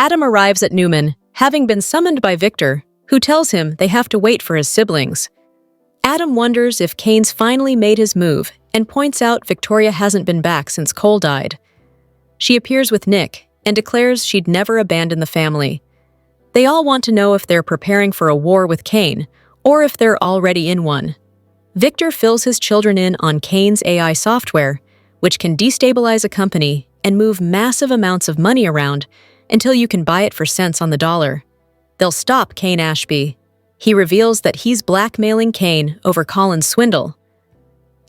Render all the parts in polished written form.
Adam arrives at Newman, having been summoned by Victor, who tells him they have to wait for his siblings. Adam wonders if Kane's finally made his move and points out Victoria hasn't been back since Cole died. She appears with Nick and declares she'd never abandon the family. They all want to know if they're preparing for a war with Kane or if they're already in one. Victor fills his children in on Kane's AI software, which can destabilize a company and move massive amounts of money around until you can buy it for cents on the dollar. They'll stop Kane Ashby. He reveals that he's blackmailing Kane over Colin's swindle.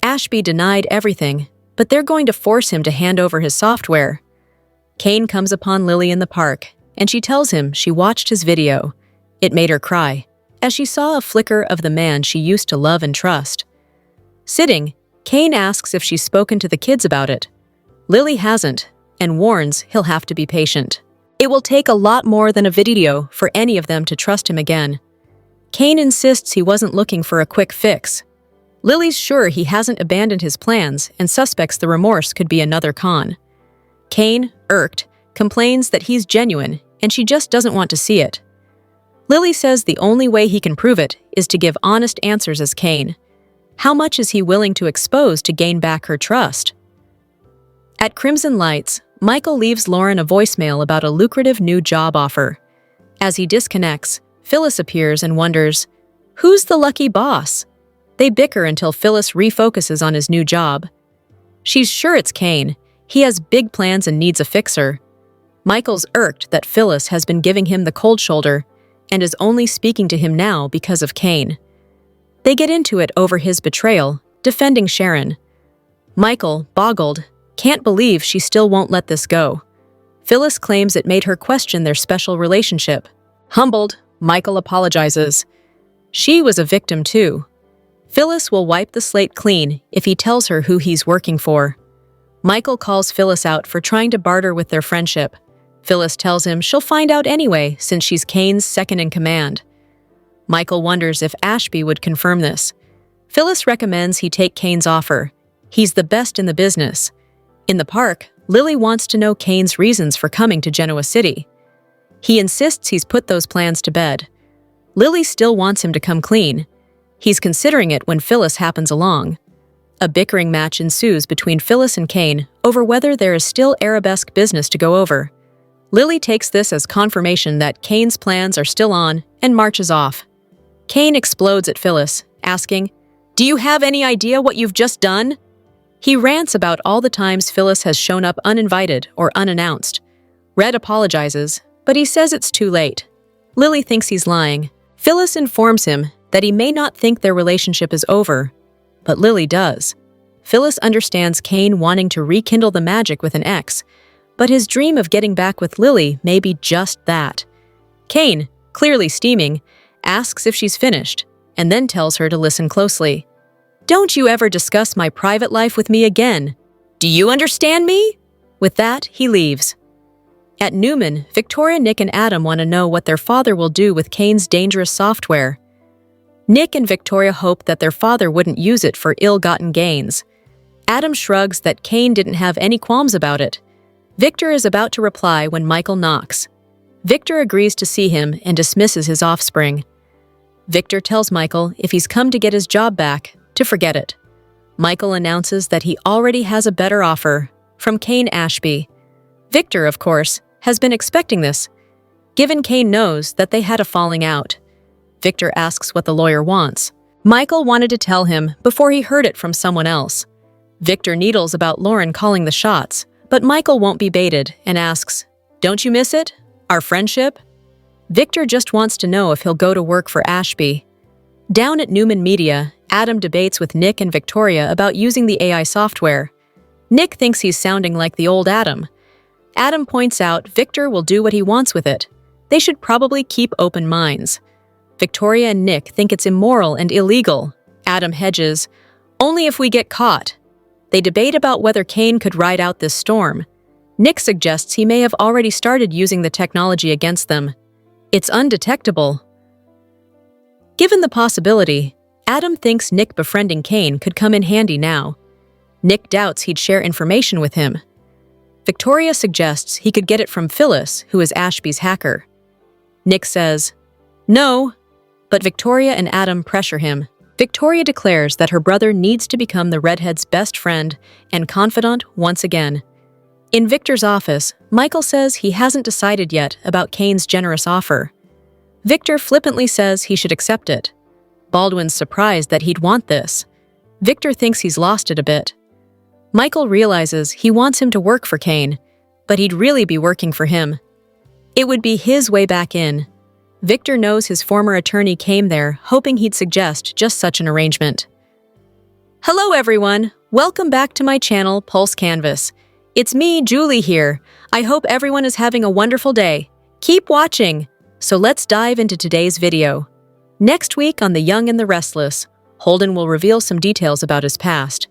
Ashby denied everything, but they're going to force him to hand over his software. Kane comes upon Lily in the park, and she tells him she watched his video. It made her cry, as she saw a flicker of the man she used to love and trust. Sitting, Kane asks if she's spoken to the kids about it. Lily hasn't, and warns he'll have to be patient. It will take a lot more than a video for any of them to trust him again. Kane insists he wasn't looking for a quick fix. Lily's sure he hasn't abandoned his plans and suspects the remorse could be another con. Kane, irked, complains that he's genuine and she just doesn't want to see it. Lily says the only way he can prove it is to give honest answers as Kane. How much is he willing to expose to gain back her trust? At Crimson Lights, Michael leaves Lauren a voicemail about a lucrative new job offer. As he disconnects, Phyllis appears and wonders, who's the lucky boss? They bicker until Phyllis refocuses on his new job. She's sure it's Kane. He has big plans and needs a fixer. Michael's irked that Phyllis has been giving him the cold shoulder and is only speaking to him now because of Kane. They get into it over his betrayal, defending Sharon. Michael, boggled, can't believe she still won't let this go. Phyllis claims it made her question their special relationship. Humbled, Michael apologizes. She was a victim too. Phyllis will wipe the slate clean if he tells her who he's working for. Michael calls Phyllis out for trying to barter with their friendship. Phyllis tells him she'll find out anyway since she's Kane's second-in-command. Michael wonders if Ashby would confirm this. Phyllis recommends he take Kane's offer. He's the best in the business. In the park, Lily wants to know Kane's reasons for coming to Genoa City. He insists he's put those plans to bed. Lily still wants him to come clean. He's considering it when Phyllis happens along. A bickering match ensues between Phyllis and Kane over whether there is still arabesque business to go over. Lily takes this as confirmation that Kane's plans are still on and marches off. Kane explodes at Phyllis, asking, "Do you have any idea what you've just done?" He rants about all the times Phyllis has shown up uninvited or unannounced. Red apologizes, but he says it's too late. Lily thinks he's lying. Phyllis informs him that he may not think their relationship is over, but Lily does. Phyllis understands Kane wanting to rekindle the magic with an ex, but his dream of getting back with Lily may be just that. Kane, clearly steaming, asks if she's finished, and then tells her to listen closely. "Don't you ever discuss my private life with me again. Do you understand me?" With that, he leaves. At Newman, Victoria, Nick, and Adam want to know what their father will do with Kane's dangerous software. Nick and Victoria hope that their father wouldn't use it for ill-gotten gains. Adam shrugs that Kane didn't have any qualms about it. Victor is about to reply when Michael knocks. Victor agrees to see him and dismisses his offspring. Victor tells Michael if he's come to get his job back, to forget it. Michael announces that he already has a better offer, from Kane Ashby. Victor, of course, has been expecting this, given Kane knows that they had a falling out. Victor asks what the lawyer wants. Michael wanted to tell him before he heard it from someone else. Victor needles about Lauren calling the shots, but Michael won't be baited and asks, "Don't you miss it? Our friendship?" Victor just wants to know if he'll go to work for Ashby. Down at Newman Media, Adam debates with Nick and Victoria about using the AI software. Nick thinks he's sounding like the old Adam. Adam points out Victor will do what he wants with it. They should probably keep open minds. Victoria and Nick think it's immoral and illegal. Adam hedges, "Only if we get caught." They debate about whether Kane could ride out this storm. Nick suggests he may have already started using the technology against them. It's undetectable. Given the possibility, Adam thinks Nick befriending Kane could come in handy now. Nick doubts he'd share information with him. Victoria suggests he could get it from Phyllis, who is Ashby's hacker. Nick says, "No," but Victoria and Adam pressure him. Victoria declares that her brother needs to become the redhead's best friend and confidant once again. In Victor's office, Michael says he hasn't decided yet about Kane's generous offer. Victor flippantly says he should accept it. Baldwin's surprised that he'd want this. Victor thinks he's lost it a bit. Michael realizes he wants him to work for Kane, but he'd really be working for him. It would be his way back in. Victor knows his former attorney came there, hoping he'd suggest just such an arrangement. Hello everyone, welcome back to my channel, Pulse Canvas. It's me, Julie here. I hope everyone is having a wonderful day. Keep watching. So let's dive into today's video. Next week on The Young and the Restless, Holden will reveal some details about his past.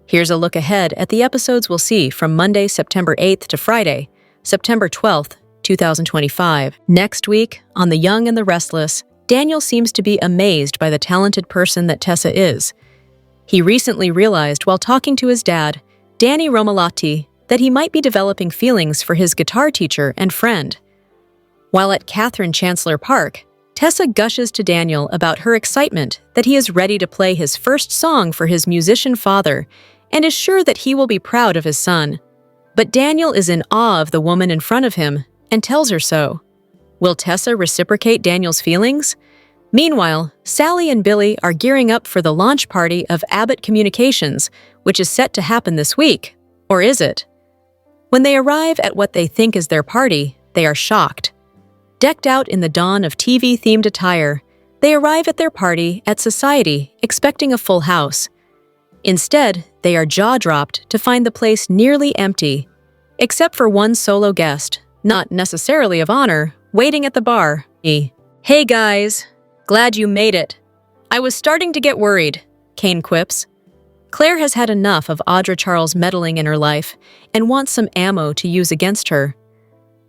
Here's a look ahead at the episodes we'll see from Monday, September 8th to Friday, September 12th, 2025. Next week, on The Young and the Restless, Daniel seems to be amazed by the talented person that Tessa is. He recently realized while talking to his dad, Danny Romalotti, that he might be developing feelings for his guitar teacher and friend. While at Catherine Chancellor Park, Tessa gushes to Daniel about her excitement that he is ready to play his first song for his musician father and is sure that he will be proud of his son. But Daniel is in awe of the woman in front of him and tells her so. Will Tessa reciprocate Daniel's feelings? Meanwhile, Sally and Billy are gearing up for the launch party of Abbott Communications, which is set to happen this week. Or is it? When they arrive at what they think is their party, they are shocked. Decked out in the dawn of TV-themed attire, they arrive at their party at Society, expecting a full house. Instead, they are jaw-dropped to find the place nearly empty, except for one solo guest, not necessarily of honor, waiting at the bar. "Hey guys, glad you made it. I was starting to get worried," Kane quips. Claire has had enough of Audra Charles meddling in her life and wants some ammo to use against her.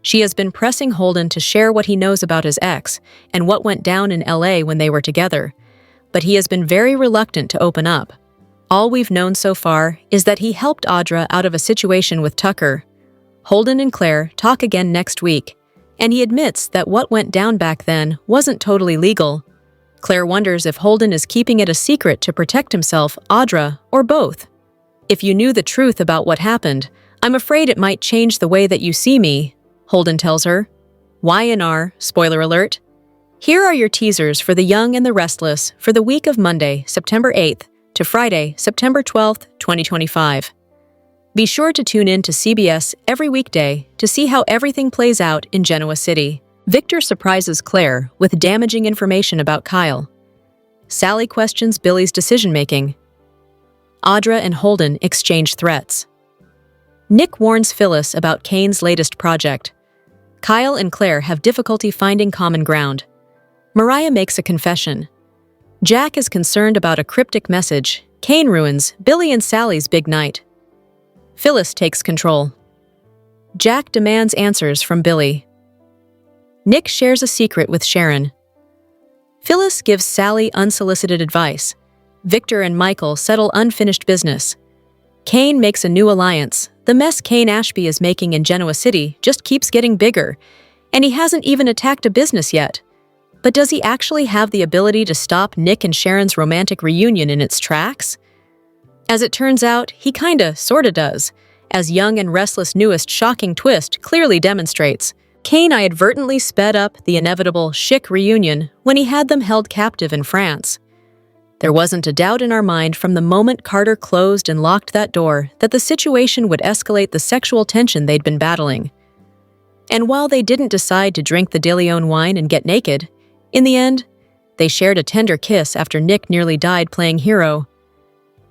She has been pressing Holden to share what he knows about his ex and what went down in LA when they were together, but he has been very reluctant to open up. All we've known so far is that he helped Audra out of a situation with Tucker. Holden and Claire talk again next week, and he admits that what went down back then wasn't totally legal. Claire wonders if Holden is keeping it a secret to protect himself, Audra, or both. "If you knew the truth about what happened, I'm afraid it might change the way that you see me," Holden tells her. YNR, spoiler alert. Here are your teasers for The Young and the Restless for the week of Monday, September 8th to Friday, September 12th, 2025. Be sure to tune in to CBS every weekday to see how everything plays out in Genoa City. Victor surprises Claire with damaging information about Kyle. Sally questions Billy's decision-making. Audra and Holden exchange threats. Nick warns Phyllis about Kane's latest project. Kyle and Claire have difficulty finding common ground. Mariah makes a confession. Jack is concerned about a cryptic message. Kane ruins Billy and Sally's big night. Phyllis takes control. Jack demands answers from Billy. Nick shares a secret with Sharon. Phyllis gives Sally unsolicited advice. Victor and Michael settle unfinished business. Kane makes a new alliance. The mess Kane Ashby is making in Genoa City just keeps getting bigger, and he hasn't even attacked a business yet. But does he actually have the ability to stop Nick and Sharon's romantic reunion in its tracks? As it turns out, he sorta does, as Young and Restless' newest shocking twist clearly demonstrates. Kane inadvertently sped up the inevitable chic reunion when he had them held captive in France. There wasn't a doubt in our mind from the moment Carter closed and locked that door that the situation would escalate the sexual tension they'd been battling. And while they didn't decide to drink the De Leon wine and get naked, in the end, they shared a tender kiss after Nick nearly died playing hero.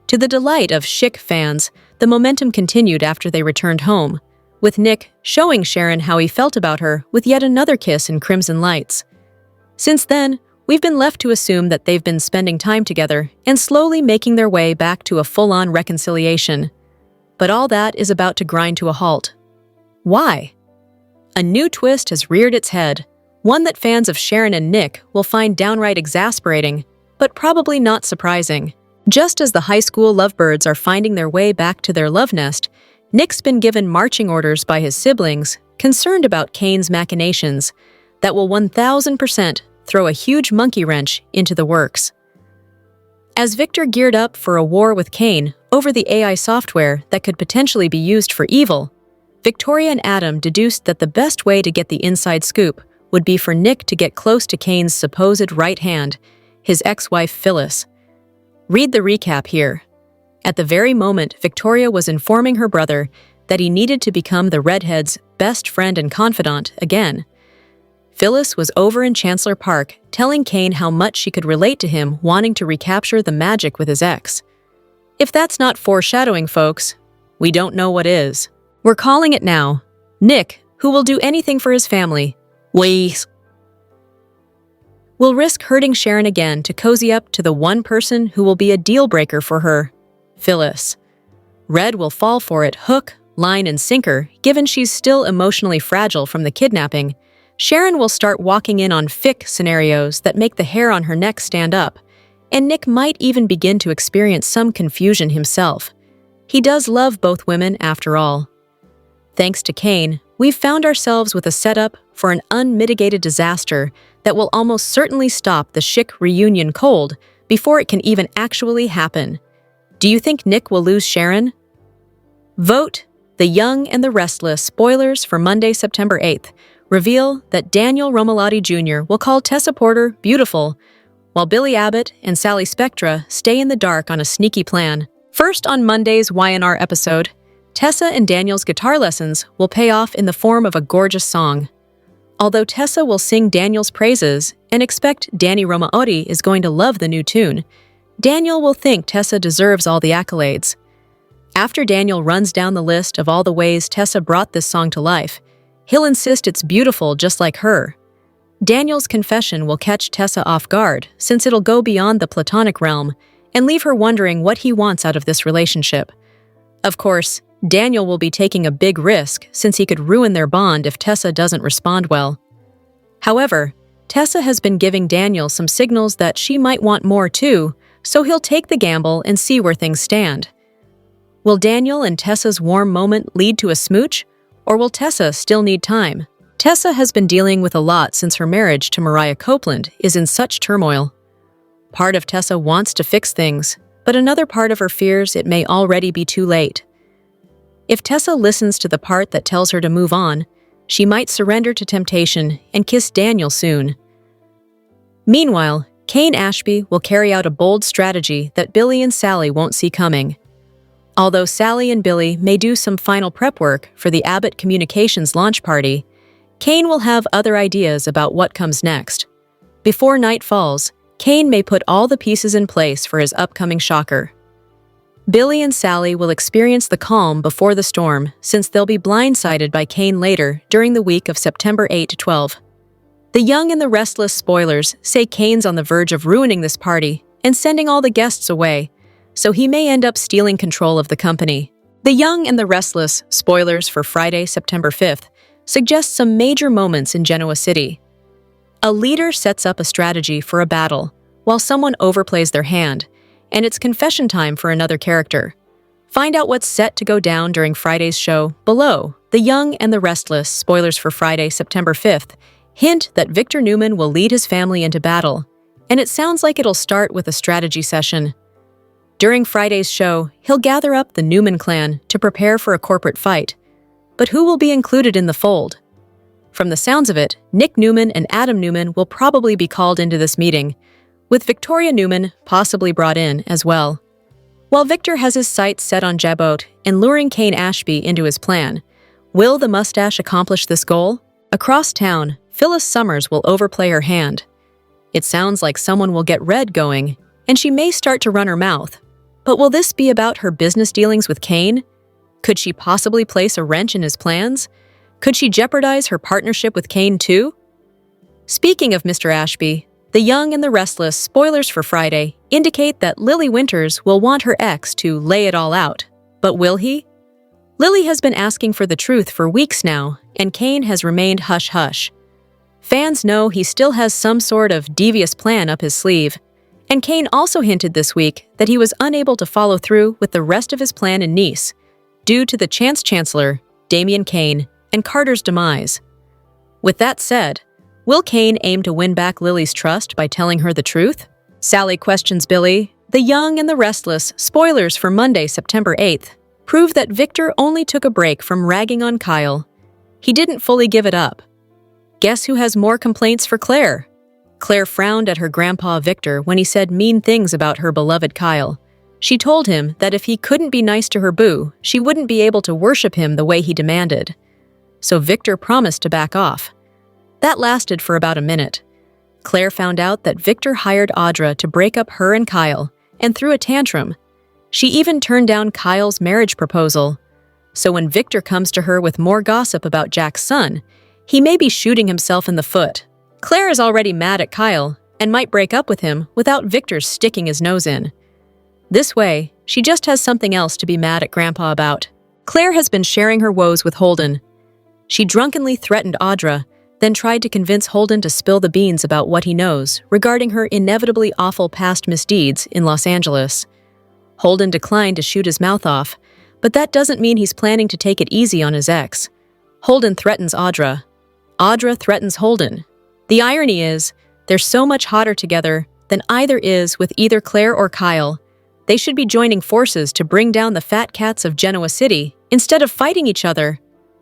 To the delight of chic fans, the momentum continued after they returned home, with Nick showing Sharon how he felt about her with yet another kiss in Crimson Lights. Since then, we've been left to assume that they've been spending time together and slowly making their way back to a full-on reconciliation. But all that is about to grind to a halt. Why? A new twist has reared its head, one that fans of Sharon and Nick will find downright exasperating, but probably not surprising. Just as the high school lovebirds are finding their way back to their love nest, Nick's been given marching orders by his siblings, concerned about Kane's machinations, that will 1000% throw a huge monkey wrench into the works. As Victor geared up for a war with Kane over the AI software that could potentially be used for evil, Victoria and Adam deduced that the best way to get the inside scoop would be for Nick to get close to Kane's supposed right hand, his ex-wife Phyllis. Read the recap here. At the very moment Victoria was informing her brother that he needed to become the redhead's best friend and confidant again, Phyllis was over in Chancellor Park telling Kane how much she could relate to him wanting to recapture the magic with his ex. If that's not foreshadowing, folks, we don't know what is. We're calling it now. Nick, who will do anything for his family, will risk hurting Sharon again to cozy up to the one person who will be a deal-breaker for her, Phyllis. Red will fall for it hook, line, and sinker, given she's still emotionally fragile from the kidnapping. Sharon will start walking in on fic scenarios that make the hair on her neck stand up, and Nick might even begin to experience some confusion himself. He does love both women after all. Thanks to Kane, we've found ourselves with a setup for an unmitigated disaster that will almost certainly stop the chic reunion cold before it can even actually happen. Do you think Nick will lose Sharon? Vote The Young and the Restless spoilers for Monday, September 8th. Reveal that Daniel Romalotti Jr. will call Tessa Porter beautiful, while Billy Abbott and Sally Spectra stay in the dark on a sneaky plan. First on Monday's YNR episode, Tessa and Daniel's guitar lessons will pay off in the form of a gorgeous song. Although Tessa will sing Daniel's praises and expect Danny Romalotti is going to love the new tune, Daniel will think Tessa deserves all the accolades. After Daniel runs down the list of all the ways Tessa brought this song to life, he'll insist it's beautiful just like her. Daniel's confession will catch Tessa off guard since it'll go beyond the platonic realm and leave her wondering what he wants out of this relationship. Of course, Daniel will be taking a big risk since he could ruin their bond if Tessa doesn't respond well. However, Tessa has been giving Daniel some signals that she might want more too, so he'll take the gamble and see where things stand. Will Daniel and Tessa's warm moment lead to a smooch? Or will Tessa still need time? Tessa has been dealing with a lot since her marriage to Mariah Copeland is in such turmoil. Part of Tessa wants to fix things, but another part of her fears it may already be too late. If Tessa listens to the part that tells her to move on, she might surrender to temptation and kiss Daniel soon. Meanwhile, Kane Ashby will carry out a bold strategy that Billy and Sally won't see coming. Although Sally and Billy may do some final prep work for the Abbott Communications launch party, Kane will have other ideas about what comes next. Before night falls, Kane may put all the pieces in place for his upcoming shocker. Billy and Sally will experience the calm before the storm since they'll be blindsided by Kane later during the week of September 8 to 12. The Young and the Restless spoilers say Kane's on the verge of ruining this party and sending all the guests away, so he may end up stealing control of the company. The Young and the Restless spoilers for Friday, September 5th suggest some major moments in Genoa City. A leader sets up a strategy for a battle, while someone overplays their hand, and it's confession time for another character. Find out what's set to go down during Friday's show below. The Young and the Restless spoilers for Friday, September 5th hint that Victor Newman will lead his family into battle, and it sounds like it'll start with a strategy session. During Friday's show, he'll gather up the Newman clan to prepare for a corporate fight. But who will be included in the fold? From the sounds of it, Nick Newman and Adam Newman will probably be called into this meeting, with Victoria Newman possibly brought in as well. While Victor has his sights set on Jabot and luring Kane Ashby into his plan, will the mustache accomplish this goal? Across town, Phyllis Summers will overplay her hand. It sounds like someone will get red going, and she may start to run her mouth. But will this be about her business dealings with Kane? Could she possibly place a wrench in his plans? Could she jeopardize her partnership with Kane too? Speaking of Mr. Ashby, The Young and the Restless spoilers for Friday indicate that Lily Winters will want her ex to lay it all out. But will he? Lily has been asking for the truth for weeks now, and Kane has remained hush-hush. Fans know he still has some sort of devious plan up his sleeve, and Kane also hinted this week that he was unable to follow through with the rest of his plan in Nice, due to the Chance Chancellor, Damian Kane, and Carter's demise. With that said, will Kane aim to win back Lily's trust by telling her the truth? Sally questions Billy. The Young and the Restless spoilers for Monday, September 8th, prove that Victor only took a break from ragging on Kyle. He didn't fully give it up. Guess who has more complaints for Claire? Claire frowned at her grandpa Victor when he said mean things about her beloved Kyle. She told him that if he couldn't be nice to her boo, she wouldn't be able to worship him the way he demanded. So Victor promised to back off. That lasted for about a minute. Claire found out that Victor hired Audra to break up her and Kyle, and threw a tantrum. She even turned down Kyle's marriage proposal. So when Victor comes to her with more gossip about Jack's son, he may be shooting himself in the foot. Claire is already mad at Kyle, and might break up with him without Victor sticking his nose in. This way, she just has something else to be mad at Grandpa about. Claire has been sharing her woes with Holden. She drunkenly threatened Audra, then tried to convince Holden to spill the beans about what he knows regarding her inevitably awful past misdeeds in Los Angeles. Holden declined to shoot his mouth off, but that doesn't mean he's planning to take it easy on his ex. Holden threatens Audra. Audra threatens Holden. The irony is, they're so much hotter together than either is with either Claire or Kyle. They should be joining forces to bring down the fat cats of Genoa City instead of fighting each other.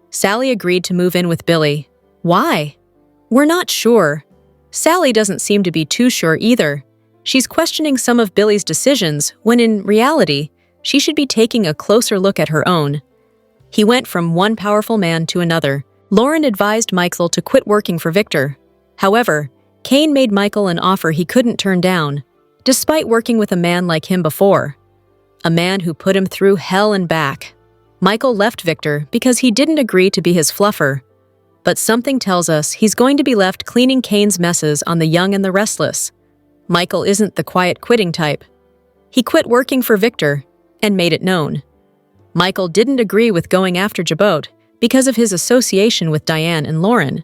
Sally agreed to move in with Billy. Why? We're not sure. Sally doesn't seem to be too sure either. She's questioning some of Billy's decisions when in reality, she should be taking a closer look at her own. He went from one powerful man to another. Lauren advised Michael to quit working for Victor. However, Kane made Michael an offer he couldn't turn down, despite working with a man like him before. A man who put him through hell and back. Michael left Victor because he didn't agree to be his fluffer. But something tells us he's going to be left cleaning Kane's messes on the Young and the Restless. Michael isn't the quiet quitting type. He quit working for Victor and made it known. Michael didn't agree with going after Jabot because of his association with Diane and Lauren.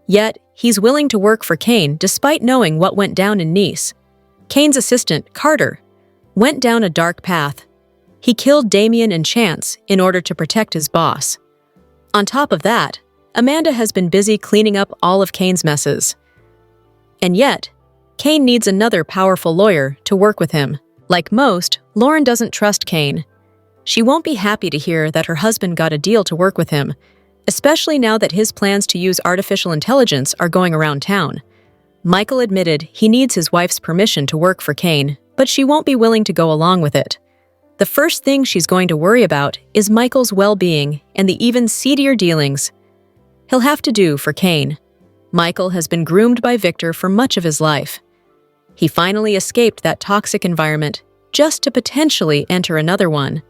Yet, he's willing to work for Kane despite knowing what went down in Nice. Kane's assistant, Carter, went down a dark path. He killed Damian and Chance in order to protect his boss. On top of that, Amanda has been busy cleaning up all of Kane's messes. And yet, Kane needs another powerful lawyer to work with him. Like most, Lauren doesn't trust Kane. She won't be happy to hear that her husband got a deal to work with him, especially now that his plans to use artificial intelligence are going around town. Michael admitted he needs his wife's permission to work for Kane, but she won't be willing to go along with it. The first thing she's going to worry about is Michael's well-being and the even seedier dealings he'll have to do for Kane. Michael has been groomed by Victor for much of his life. He finally escaped that toxic environment just to potentially enter another one.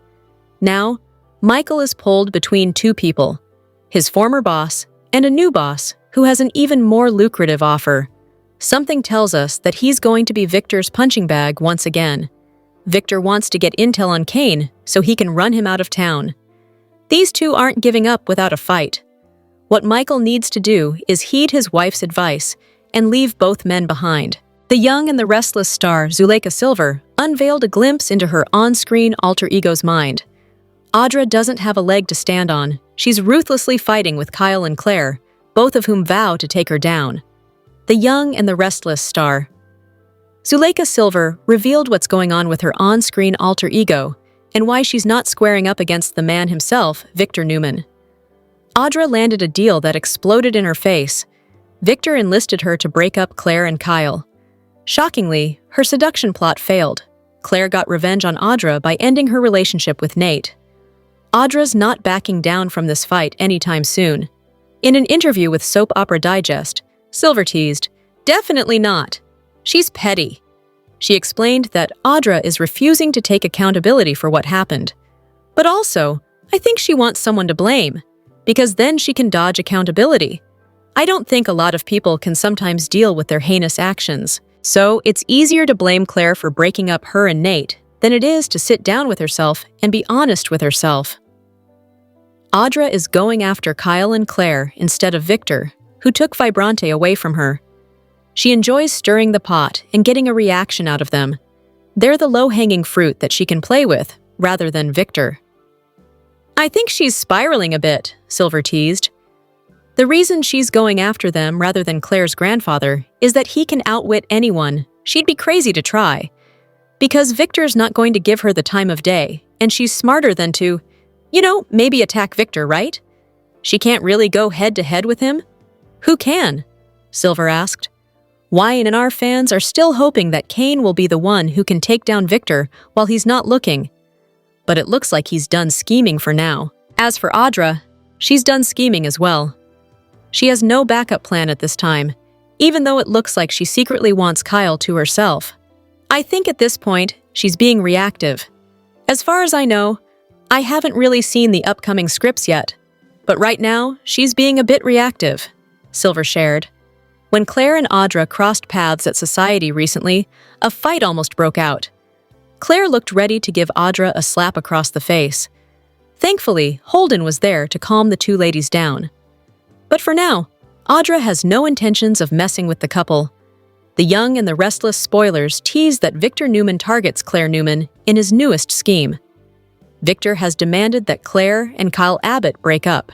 Now, Michael is pulled between two people, his former boss and a new boss who has an even more lucrative offer. Something tells us that he's going to be Victor's punching bag once again. Victor wants to get intel on Kane so he can run him out of town. These two aren't giving up without a fight. What Michael needs to do is heed his wife's advice and leave both men behind. The Young and the Restless star Zuleika Silver unveiled a glimpse into her on-screen alter ego's mind. Audra doesn't have a leg to stand on. She's ruthlessly fighting with Kyle and Claire, both of whom vow to take her down. The Young and the Restless star Zuleika Silver revealed what's going on with her on-screen alter ego and why she's not squaring up against the man himself, Victor Newman. Audra landed a deal that exploded in her face. Victor enlisted her to break up Claire and Kyle. Shockingly, her seduction plot failed. Claire got revenge on Audra by ending her relationship with Nate. Audra's not backing down from this fight anytime soon. In an interview with Soap Opera Digest, Silver teased, "Definitely not. She's petty." She explained that Audra is refusing to take accountability for what happened. But also, I think she wants someone to blame, because then she can dodge accountability. I don't think a lot of people can sometimes deal with their heinous actions. So it's easier to blame Claire for breaking up her and Nate than it is to sit down with herself and be honest with herself. Audra is going after Kyle and Claire instead of Victor, who took Vibrante away from her. She enjoys stirring the pot and getting a reaction out of them. They're the low-hanging fruit that she can play with, rather than Victor. I think she's spiraling a bit, Silver teased. The reason she's going after them rather than Claire's grandfather is that he can outwit anyone. She'd be crazy to try. Because Victor's not going to give her the time of day, and she's smarter than to, maybe attack Victor, right? She can't really go head-to-head with him? Who can? Silver asked. Wyatt and our fans are still hoping that Kane will be the one who can take down Victor while he's not looking. But it looks like he's done scheming for now. As for Audra, she's done scheming as well. She has no backup plan at this time, even though it looks like she secretly wants Kyle to herself. I think at this point, she's being reactive. As far as I know, I haven't really seen the upcoming scripts yet, but right now, she's being a bit reactive, Silver shared. When Claire and Audra crossed paths at Society recently, a fight almost broke out. Claire looked ready to give Audra a slap across the face. Thankfully, Holden was there to calm the two ladies down. But for now, Audra has no intentions of messing with the couple. The young and the restless spoilers tease that Victor Newman targets Claire Newman in his newest scheme. Victor has demanded that Claire and Kyle Abbott break up.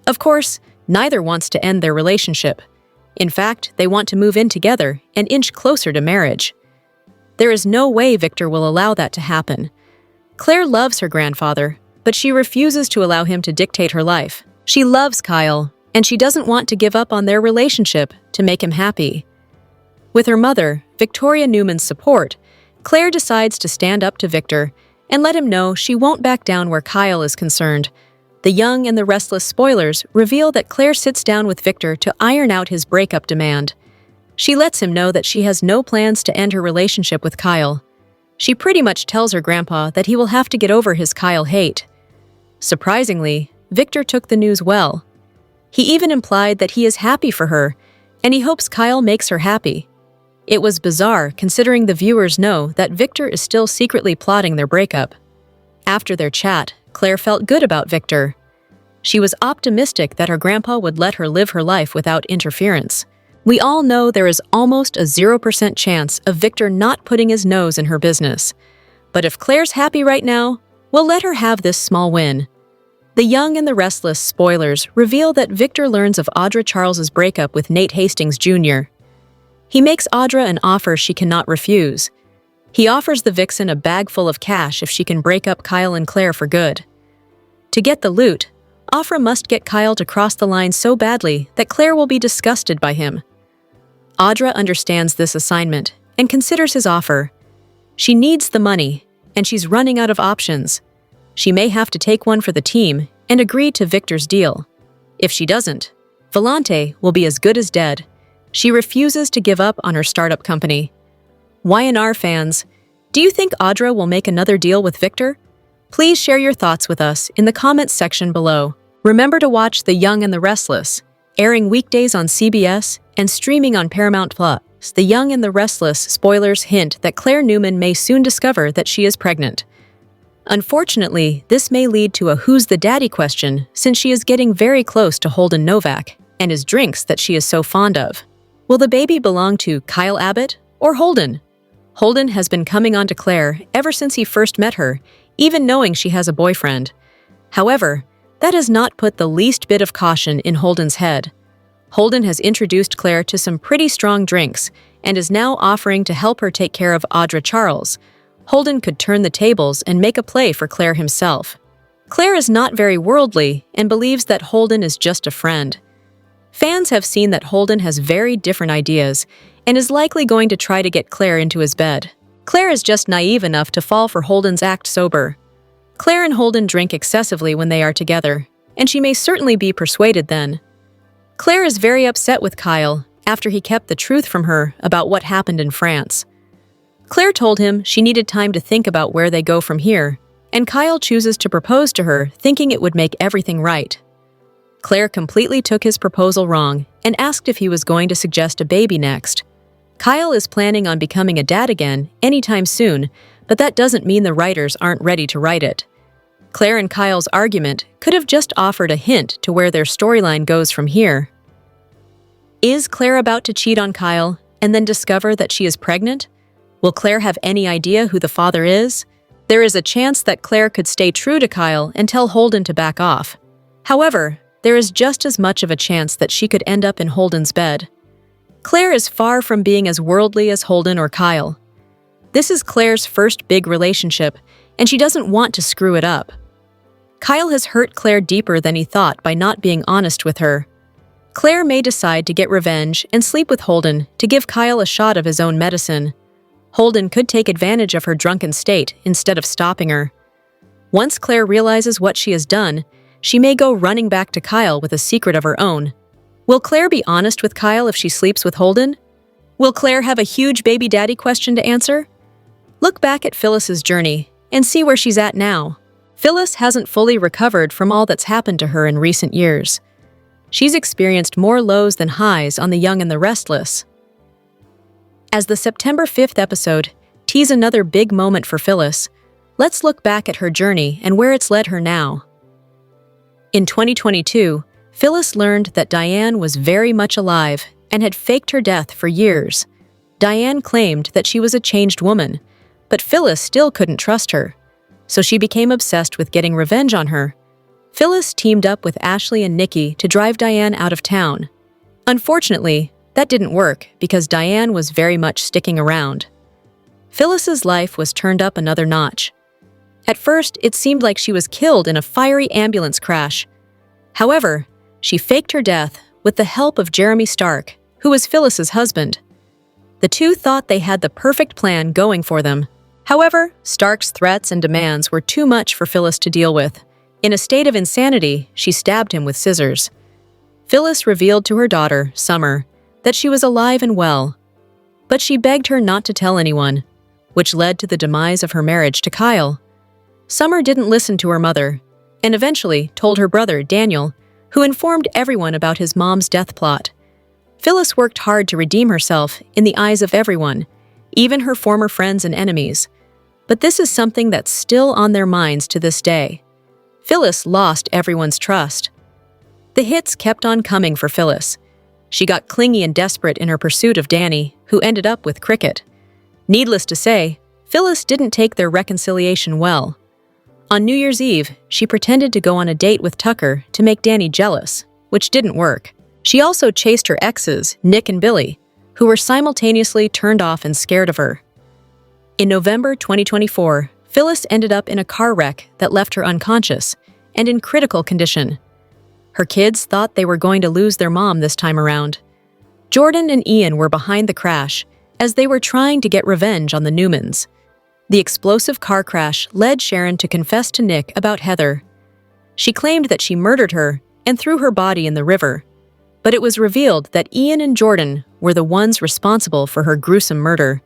Of course, neither wants to end their relationship. In fact, they want to move in together and inch closer to marriage. There is no way Victor will allow that to happen. Claire loves her grandfather, but she refuses to allow him to dictate her life. She loves Kyle, and she doesn't want to give up on their relationship to make him happy. With her mother, Victoria Newman's support, Claire decides to stand up to Victor and let him know she won't back down where Kyle is concerned. The young and the restless spoilers reveal that Claire sits down with Victor to iron out his breakup demand. She lets him know that she has no plans to end her relationship with Kyle. She pretty much tells her grandpa that he will have to get over his Kyle hate. Surprisingly, Victor took the news well. He even implied that he is happy for her, and he hopes Kyle makes her happy. It was bizarre considering the viewers know that Victor is still secretly plotting their breakup. After their chat, Claire felt good about Victor. She was optimistic that her grandpa would let her live her life without interference. We all know there is almost a 0% chance of Victor not putting his nose in her business. But if Claire's happy right now, we'll let her have this small win. The young and the restless spoilers reveal that Victor learns of Audra Charles's breakup with Nate Hastings Jr. He makes Audra an offer she cannot refuse. He offers the vixen a bag full of cash if she can break up Kyle and Claire for good. To get the loot, Audra must get Kyle to cross the line so badly that Claire will be disgusted by him. Audra understands this assignment and considers his offer. She needs the money, and she's running out of options. She may have to take one for the team and agree to Victor's deal. If she doesn't, Volante will be as good as dead. She refuses to give up on her startup company. YNR fans, do you think Audra will make another deal with Victor? Please share your thoughts with us in the comments section below. Remember to watch The Young and the Restless, airing weekdays on CBS and streaming on Paramount+. The Young and the Restless spoilers hint that Claire Newman may soon discover that she is pregnant. Unfortunately, this may lead to a who's the daddy question since she is getting very close to Holden Novak and his drinks that she is so fond of. Will the baby belong to Kyle Abbott or Holden? Holden has been coming on to Claire ever since he first met her, even knowing she has a boyfriend. However, that has not put the least bit of caution in Holden's head. Holden has introduced Claire to some pretty strong drinks and is now offering to help her take care of Audra Charles. Holden could turn the tables and make a play for Claire himself. Claire is not very worldly and believes that Holden is just a friend. Fans have seen that Holden has very different ideas and is likely going to try to get Claire into his bed. Claire is just naive enough to fall for Holden's act sober. Claire and Holden drink excessively when they are together, and she may certainly be persuaded then. Claire is very upset with Kyle after he kept the truth from her about what happened in France. Claire told him she needed time to think about where they go from here, and Kyle chooses to propose to her thinking it would make everything right. Claire completely took his proposal wrong and asked if he was going to suggest a baby next. Kyle is planning on becoming a dad again anytime soon, but that doesn't mean the writers aren't ready to write it. Claire and Kyle's argument could have just offered a hint to where their storyline goes from here. Is Claire about to cheat on Kyle and then discover that she is pregnant? Will Claire have any idea who the father is? There is a chance that Claire could stay true to Kyle and tell Holden to back off. However, there is just as much of a chance that she could end up in Holden's bed. Claire is far from being as worldly as Holden or Kyle. This is Claire's first big relationship, and she doesn't want to screw it up. Kyle has hurt Claire deeper than he thought by not being honest with her. Claire may decide to get revenge and sleep with Holden to give Kyle a shot of his own medicine. Holden could take advantage of her drunken state instead of stopping her. Once Claire realizes what she has done, she may go running back to Kyle with a secret of her own. Will Claire be honest with Kyle if she sleeps with Holden? Will Claire have a huge baby daddy question to answer? Look back at Phyllis's journey and see where she's at now. Phyllis hasn't fully recovered from all that's happened to her in recent years. She's experienced more lows than highs on The Young and the Restless. As the September 5th episode teases another big moment for Phyllis, let's look back at her journey and where it's led her now. In 2022, Phyllis learned that Diane was very much alive and had faked her death for years. Diane claimed that she was a changed woman, but Phyllis still couldn't trust her, so she became obsessed with getting revenge on her. Phyllis teamed up with Ashley and Nikki to drive Diane out of town. Unfortunately, that didn't work because Diane was very much sticking around. Phyllis's life was turned up another notch. At first, it seemed like she was killed in a fiery ambulance crash. However, she faked her death with the help of Jeremy Stark, who was Phyllis's husband. The two thought they had the perfect plan going for them. However, Stark's threats and demands were too much for Phyllis to deal with. In a state of insanity, she stabbed him with scissors. Phyllis revealed to her daughter, Summer, that she was alive and well, but she begged her not to tell anyone, which led to the demise of her marriage to Kyle. Summer didn't listen to her mother, and eventually told her brother, Daniel, who informed everyone about his mom's death plot. Phyllis worked hard to redeem herself in the eyes of everyone, even her former friends and enemies. But this is something that's still on their minds to this day. Phyllis lost everyone's trust. The hits kept on coming for Phyllis. She got clingy and desperate in her pursuit of Danny, who ended up with Cricket. Needless to say, Phyllis didn't take their reconciliation well. On New Year's Eve, she pretended to go on a date with Tucker to make Danny jealous, which didn't work. She also chased her exes, Nick and Billy, who were simultaneously turned off and scared of her. In November 2024, Phyllis ended up in a car wreck that left her unconscious and in critical condition. Her kids thought they were going to lose their mom this time around. Jordan and Ian were behind the crash as they were trying to get revenge on the Newmans. The explosive car crash led Sharon to confess to Nick about Heather. She claimed that she murdered her and threw her body in the river, but it was revealed that Ian and Jordan were the ones responsible for her gruesome murder.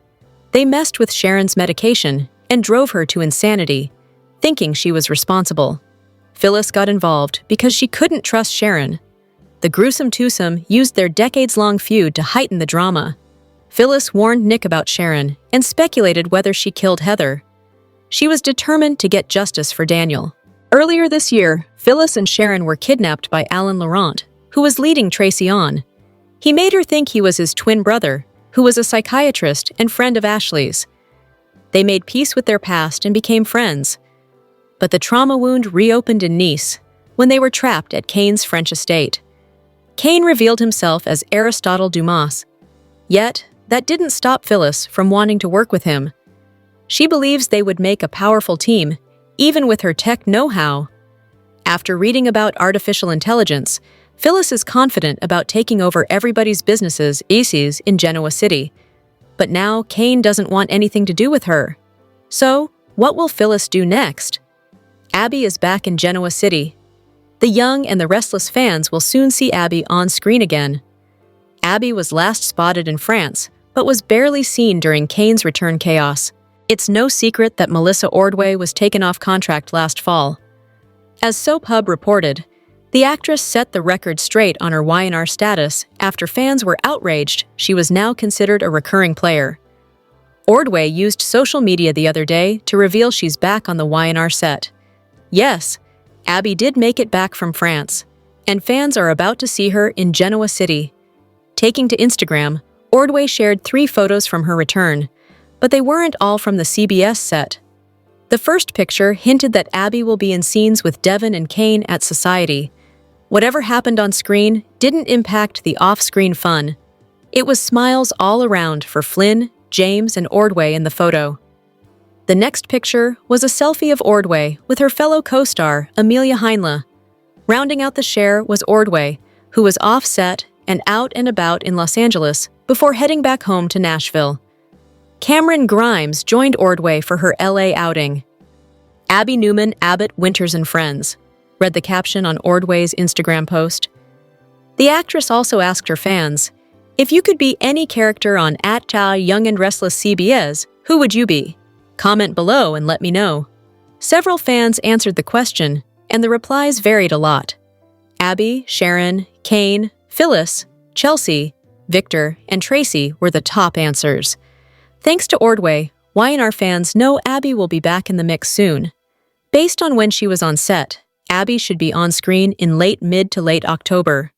They messed with Sharon's medication and drove her to insanity, thinking she was responsible. Phyllis got involved because she couldn't trust Sharon. The gruesome twosome used their decades-long feud to heighten the drama. Phyllis warned Nick about Sharon and speculated whether she killed Heather. She was determined to get justice for Daniel. Earlier this year, Phyllis and Sharon were kidnapped by Alan Laurent, who was leading Tracy on. He made her think he was his twin brother, who was a psychiatrist and friend of Ashley's. They made peace with their past and became friends. But the trauma wound reopened in Nice when they were trapped at Cain's French estate. Cain revealed himself as Aristotle Dumas. Yet, that didn't stop Phyllis from wanting to work with him. She believes they would make a powerful team, even with her tech know-how. After reading about artificial intelligence, Phyllis is confident about taking over everybody's businesses in Genoa City. But now Cain doesn't want anything to do with her. So, what will Phyllis do next? Abby is back in Genoa City. The Young and the Restless fans will soon see Abby on screen again. Abby was last spotted in France, but was barely seen during Cain's return chaos. It's no secret that Melissa Ordway was taken off contract last fall. As Soap Hub reported, the actress set the record straight on her Y&R status after fans were outraged she was now considered a recurring player. Ordway used social media the other day to reveal she's back on the Y&R set. Yes, Abby did make it back from France, and fans are about to see her in Genoa City. Taking to Instagram, Ordway shared 3 photos from her return, but they weren't all from the CBS set. The first picture hinted that Abby will be in scenes with Devon and Kane at Society. Whatever happened on screen didn't impact the off-screen fun. It was smiles all around for Flynn, James, and Ordway in the photo. The next picture was a selfie of Ordway with her fellow co-star, Amelia Heinle. Rounding out the share was Ordway, who was off-set and out and about in Los Angeles before heading back home to Nashville. Cameron Grimes joined Ordway for her LA outing. Abby Newman, Abbott, Winters and Friends, read the caption on Ordway's Instagram post. The actress also asked her fans, if you could be any character on @Young and Restless CBS, who would you be? Comment below and let me know. Several fans answered the question, and the replies varied a lot. Abby, Sharon, Kane, Phyllis, Chelsea, Victor, and Tracy were the top answers. Thanks to Ordway, Y&R fans know Abby will be back in the mix soon. Based on when she was on set, Abby should be on screen in mid to late October.